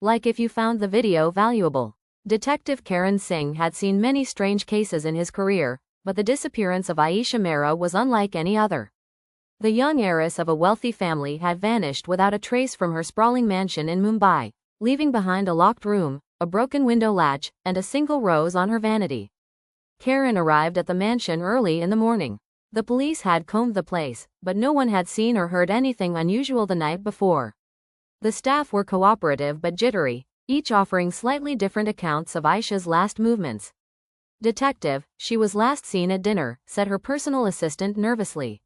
Like if you found the video valuable. Detective Karan Singh had seen many strange cases in his career, but the disappearance of Aisha Mehra was unlike any other. The young heiress of a wealthy family had vanished without a trace from her sprawling mansion in Mumbai, leaving behind a locked room, a broken window latch, and a single rose on her vanity. Karan arrived at the mansion early in the morning. The police had combed the place, but no one had seen or heard anything unusual the night before. The staff were cooperative but jittery, each offering slightly different accounts of Aisha's last movements. "Detective, she was last seen at dinner," said her personal assistant nervously.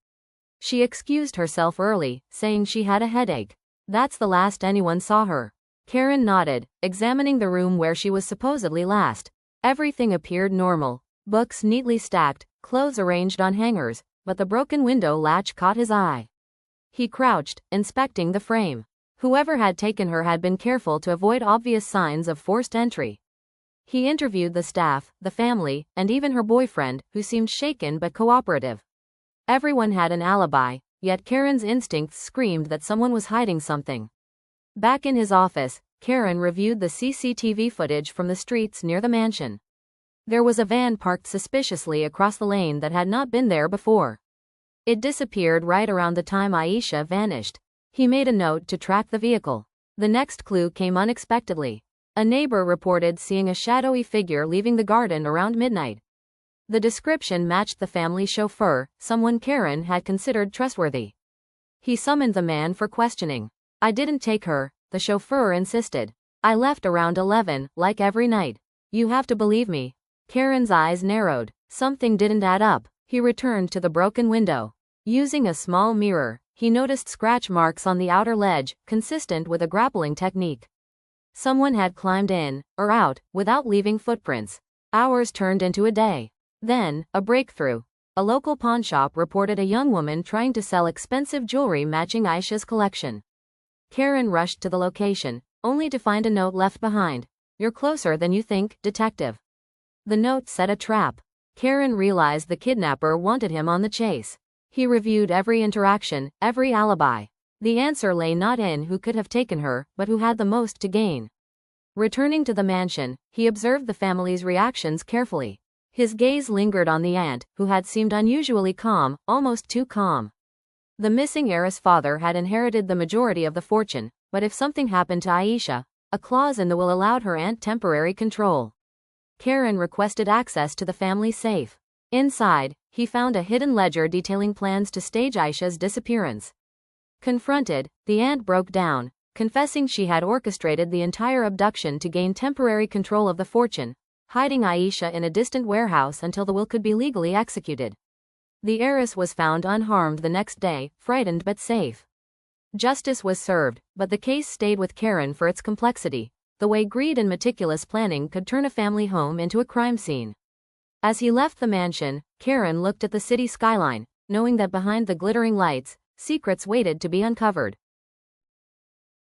"She excused herself early, saying she had a headache. That's the last anyone saw her." Karan nodded, examining the room where she was supposedly last. Everything appeared normal. Books neatly stacked, clothes arranged on hangers, but the broken window latch caught his eye. He crouched, inspecting the frame. Whoever had taken her had been careful to avoid obvious signs of forced entry. He interviewed the staff, the family, and even her boyfriend, who seemed shaken but cooperative. Everyone had an alibi, yet Karan's instincts screamed that someone was hiding something. Back in his office, Karan reviewed the CCTV footage from the streets near the mansion. There was a van parked suspiciously across the lane that had not been there before. It disappeared right around the time Aisha vanished. He made a note to track the vehicle. The next clue came unexpectedly. A neighbor reported seeing a shadowy figure leaving the garden around midnight. The description matched the family chauffeur, someone Karan had considered trustworthy. He summoned the man for questioning. "I didn't take her," the chauffeur insisted. "I left around 11, like every night. You have to believe me." Karan's eyes narrowed. Something didn't add up. He returned to the broken window. Using a small mirror, he noticed scratch marks on the outer ledge, consistent with a grappling technique. Someone had climbed in, or out, without leaving footprints. Hours turned into a day. Then, a breakthrough. A local pawnshop reported a young woman trying to sell expensive jewelry matching Aisha's collection. Karan rushed to the location, only to find a note left behind. "You're closer than you think, detective." The note set a trap. Karan realized the kidnapper wanted him on the chase. He reviewed every interaction, every alibi. The answer lay not in who could have taken her, but who had the most to gain. Returning to the mansion, he observed the family's reactions carefully. His gaze lingered on the aunt, who had seemed unusually calm, almost too calm. The missing heiress' father had inherited the majority of the fortune, but if something happened to Aisha, a clause in the will allowed her aunt temporary control. Karan requested access to the family safe. Inside, he found a hidden ledger detailing plans to stage Aisha's disappearance. Confronted, the aunt broke down, confessing she had orchestrated the entire abduction to gain temporary control of the fortune, hiding Aisha in a distant warehouse until the will could be legally executed. The heiress was found unharmed the next day, frightened but safe. Justice was served, but the case stayed with Karan for its complexity, the way greed and meticulous planning could turn a family home into a crime scene. As he left the mansion, Karan looked at the city skyline, knowing that behind the glittering lights, secrets waited to be uncovered.